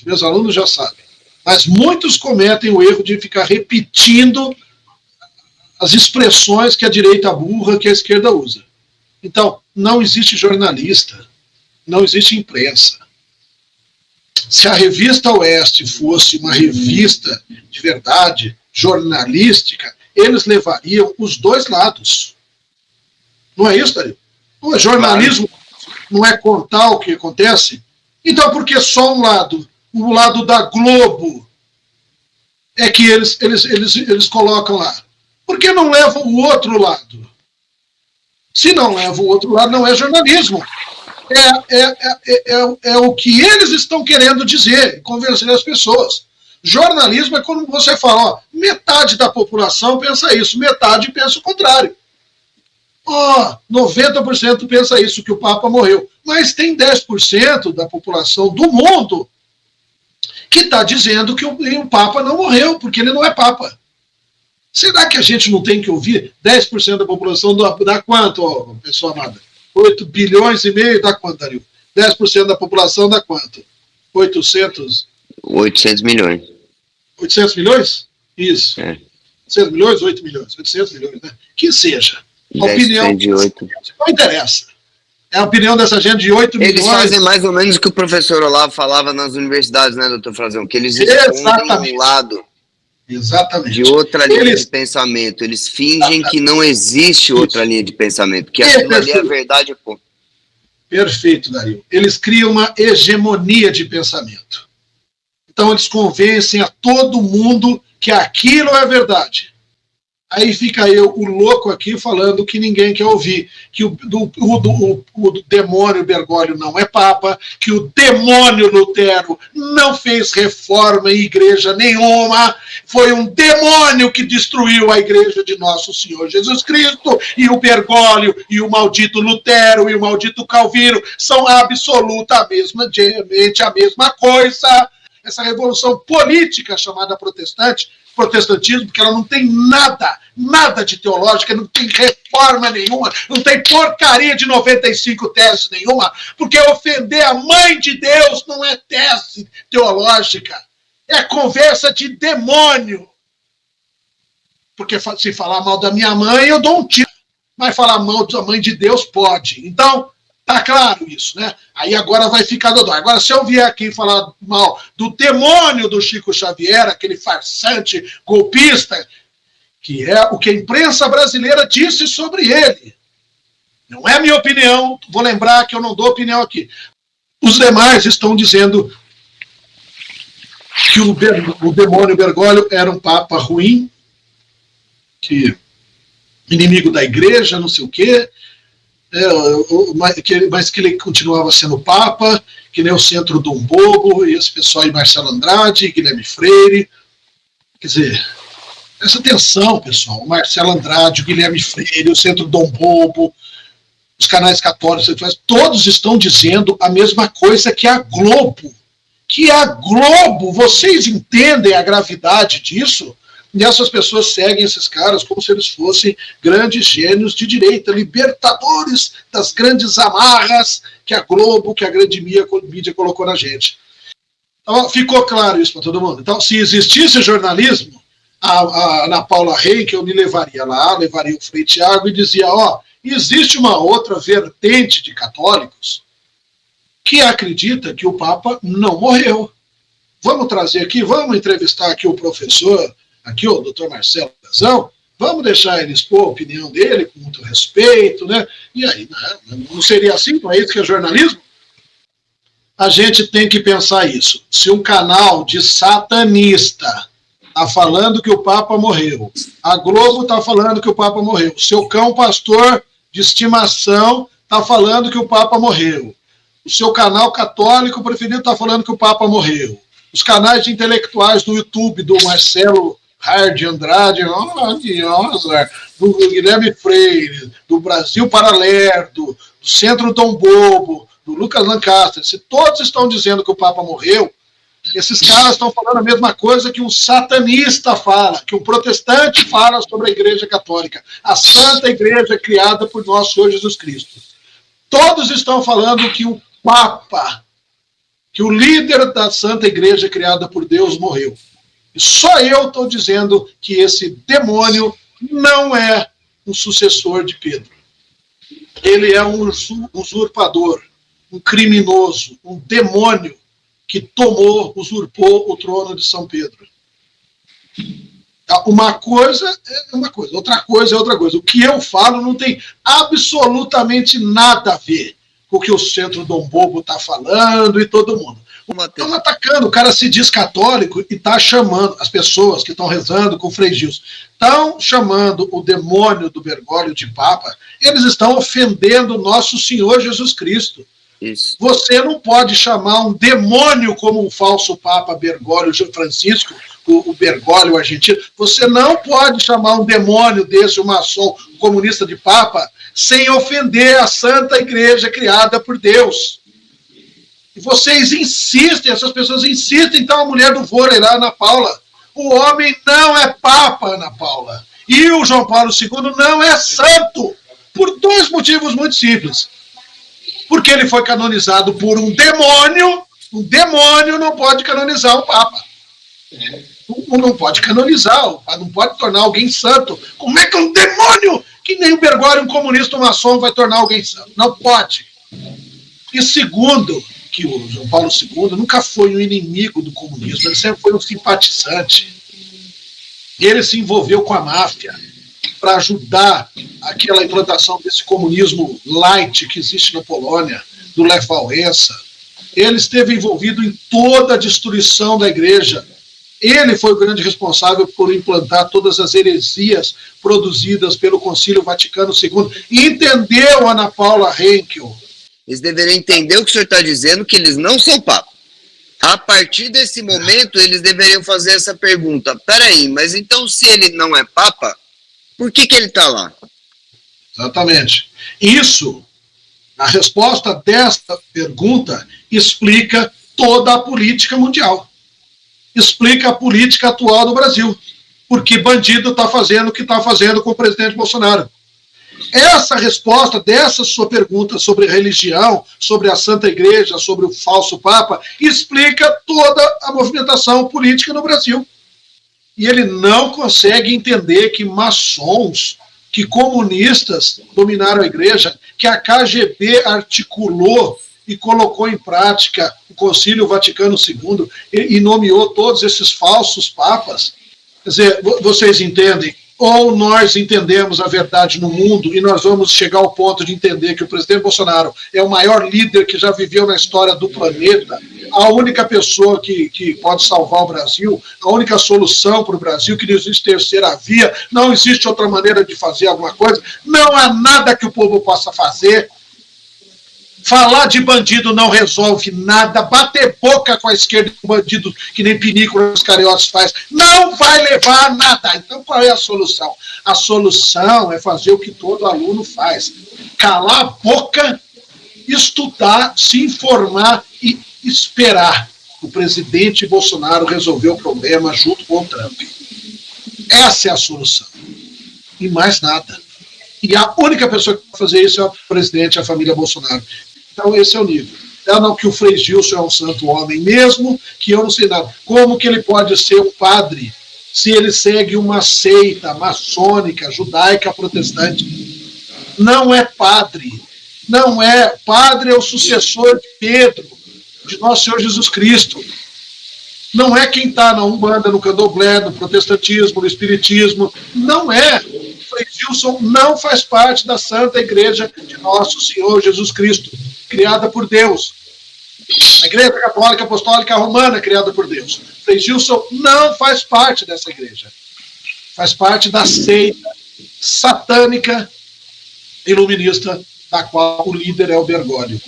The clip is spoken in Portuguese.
meus alunos já sabem. Mas muitos cometem o erro de ficar repetindo as expressões que a direita burra, que a esquerda usa. Então, não existe jornalista, não existe imprensa. Se a revista Oeste fosse uma revista de verdade, jornalística, eles levariam os dois lados. Não é isso, Dario? O jornalismo não é contar o que acontece? Então, por que só um lado? O lado da Globo é que eles colocam lá. Por que não levam o outro lado? Se não levam o outro lado, não é jornalismo. É o que eles estão querendo dizer, convencer as pessoas. Jornalismo é quando você fala, ó, metade da população pensa isso, metade pensa o contrário. 90% pensa isso, que o Papa morreu. Mas tem 10% da população do mundo que está dizendo que o Papa não morreu, porque ele não é Papa. Será que a gente não tem que ouvir 10% da população dá quanto, pessoa amada? 8 bilhões e meio dá quanto, Dario? 10% da população dá quanto? 800 milhões. 800 milhões? Isso. 800 milhões, 8 milhões, 800 milhões, né? Que seja. A opinião de 8. Não interessa. É a opinião dessa gente de 8 milhões. Eles fazem mais ou menos o que o professor Olavo falava nas universidades, né, doutor Frazão? Que eles escondem um lado. Exatamente. De outra linha de pensamento. Eles fingem que não existe outra linha de pensamento. Que aquilo ali é a verdade, pô. Perfeito, Dario. Eles criam uma hegemonia de pensamento. Então eles convencem a todo mundo que aquilo é verdade. Aí fica eu, o louco aqui, falando que ninguém quer ouvir, que o demônio Bergoglio não é Papa, que o demônio Lutero não fez reforma em igreja nenhuma, foi um demônio que destruiu a igreja de nosso Senhor Jesus Cristo, e o Bergoglio, e o maldito Lutero, e o maldito Calvino são absolutamente a mesma coisa. Essa revolução política chamada protestantismo, porque ela não tem nada de teológica, não tem reforma nenhuma, não tem porcaria de 95 teses nenhuma, porque ofender a mãe de Deus não é tese teológica, é conversa de demônio. Porque se falar mal da minha mãe, eu dou um tiro, mas falar mal da mãe de Deus pode. Então, tá claro isso, né? Aí agora vai ficar dodói. Agora, se eu vier aqui falar mal do demônio do Chico Xavier, aquele farsante golpista, que é o que a imprensa brasileira disse sobre ele. Não é minha opinião, vou lembrar que eu não dou opinião aqui. Os demais estão dizendo que o demônio Bergoglio era um papa ruim, que inimigo da igreja, não sei o quê, mas que ele continuava sendo Papa, que nem o Centro Dom Bobo, e esse pessoal aí, Marcelo Andrade, Guilherme Freire. Quer dizer, presta atenção, pessoal, o Marcelo Andrade, o Guilherme Freire, o Centro Dom Bobo, os canais católicos, todos estão dizendo a mesma coisa que a Globo. Que a Globo, vocês entendem a gravidade disso? E essas pessoas seguem esses caras como se eles fossem grandes gênios de direita, libertadores das grandes amarras que a Globo, que a grande mídia colocou na gente. Então, ficou claro isso para todo mundo. Então, se existisse jornalismo, a Ana Paula Henkel me levaria lá, levaria o Frei Tiago e dizia, existe uma outra vertente de católicos que acredita que o Papa não morreu. Vamos trazer aqui, vamos entrevistar aqui o professor, aqui o doutor Marcelo Frazão, vamos deixar ele expor a opinião dele com muito respeito, né? E aí, não seria assim? Não é isso que é jornalismo? A gente tem que pensar isso. Se um canal de satanista está falando que o Papa morreu, a Globo está falando que o Papa morreu, seu cão pastor de estimação está falando que o Papa morreu, o seu canal católico preferido está falando que o Papa morreu, os canais de intelectuais do YouTube, do Marcelo Hard Andrade, do Guilherme Freire, do Brasil Paralelo, do Centro Dom Bobo, do Lucas Lancaster, se todos estão dizendo que o Papa morreu, esses caras estão falando a mesma coisa que um satanista fala, que um protestante fala sobre a Igreja Católica, a Santa Igreja criada por nosso Senhor Jesus Cristo. Todos estão falando que o Papa que o líder da Santa Igreja criada por Deus morreu. E só eu estou dizendo que esse demônio não é um sucessor de Pedro. Ele é um usurpador, um criminoso, um demônio que usurpou o trono de São Pedro. Uma coisa é uma coisa, outra coisa é outra coisa. O que eu falo não tem absolutamente nada a ver com o que o Centro Dom Bobo está falando e todo mundo. Estão atacando, o cara se diz católico e está chamando as pessoas que estão rezando com o Frei Gilson, estão chamando o demônio do Bergoglio de Papa, eles estão ofendendo nosso Senhor Jesus Cristo. Isso. Você não pode chamar um demônio como um falso Papa Bergoglio Francisco, o Bergoglio argentino. Você não pode chamar um demônio desse, um maçom, um comunista de Papa, sem ofender a Santa Igreja criada por Deus. E vocês insistem, essas pessoas insistem, então a mulher do vôlei lá, Ana Paula. O homem não é Papa, Ana Paula. E o João Paulo II não é santo. Por dois motivos muito simples. Porque ele foi canonizado por um demônio não pode canonizar o Papa. Não pode canonizar, não pode tornar alguém santo. Como é que um demônio, que nem o Bergoglio, um comunista, um maçom, vai tornar alguém santo? Não pode. E segundo, que o João Paulo II nunca foi um inimigo do comunismo, ele sempre foi um simpatizante. Ele se envolveu com a máfia para ajudar aquela implantação desse comunismo light que existe na Polônia, do Lech Wałęsa. Ele esteve envolvido em toda a destruição da igreja. Ele foi o grande responsável por implantar todas as heresias produzidas pelo Concílio Vaticano II. E entendeu, Ana Paula Henkel? Eles deveriam entender o que o senhor está dizendo, que eles não são Papa. A partir desse momento, eles deveriam fazer essa pergunta. Peraí, mas então se ele não é Papa, por que ele está lá? Exatamente. Isso, a resposta desta pergunta explica toda a política mundial. Explica a política atual do Brasil. Porque bandido está fazendo o que está fazendo com o presidente Bolsonaro. Essa resposta dessa sua pergunta sobre religião, sobre a Santa Igreja, sobre o falso Papa, explica toda a movimentação política no Brasil. E ele não consegue entender que maçons, que comunistas dominaram a igreja, que a KGB articulou e colocou em prática o Concílio Vaticano II e nomeou todos esses falsos papas. Quer dizer, vocês entendem? Ou nós entendemos a verdade no mundo e nós vamos chegar ao ponto de entender que o presidente Bolsonaro é o maior líder que já viveu na história do planeta, a única pessoa que pode salvar o Brasil, a única solução para o Brasil, que não existe terceira via, não existe outra maneira de fazer alguma coisa, não há nada que o povo possa fazer. Falar de bandido não resolve nada, bater boca com a esquerda de bandido, que nem Pinico os cariotas faz, não vai levar a nada. Então qual é a solução? A solução é fazer o que todo aluno faz. Calar a boca, estudar, se informar e esperar o presidente Bolsonaro resolver o problema junto com o Trump. Essa é a solução. E mais nada. E a única pessoa que vai fazer isso é o presidente e a família Bolsonaro. Então esse é o nível. Não que o Frei Gilson é um santo homem mesmo, que eu não sei nada. Como que ele pode ser um padre se ele segue uma seita maçônica, judaica, protestante? Não é padre. Não é. Padre é o sucessor de Pedro, de nosso Senhor Jesus Cristo. Não é quem está na Umbanda, no Candomblé, no protestantismo, no espiritismo. Não é. Frei Gilson não faz parte da Santa Igreja de nosso Senhor Jesus Cristo, criada por Deus. A Igreja Católica Apostólica Romana, criada por Deus. Frei Gilson não faz parte dessa igreja. Faz parte da seita satânica iluminista, da qual o líder é o Bergoglio.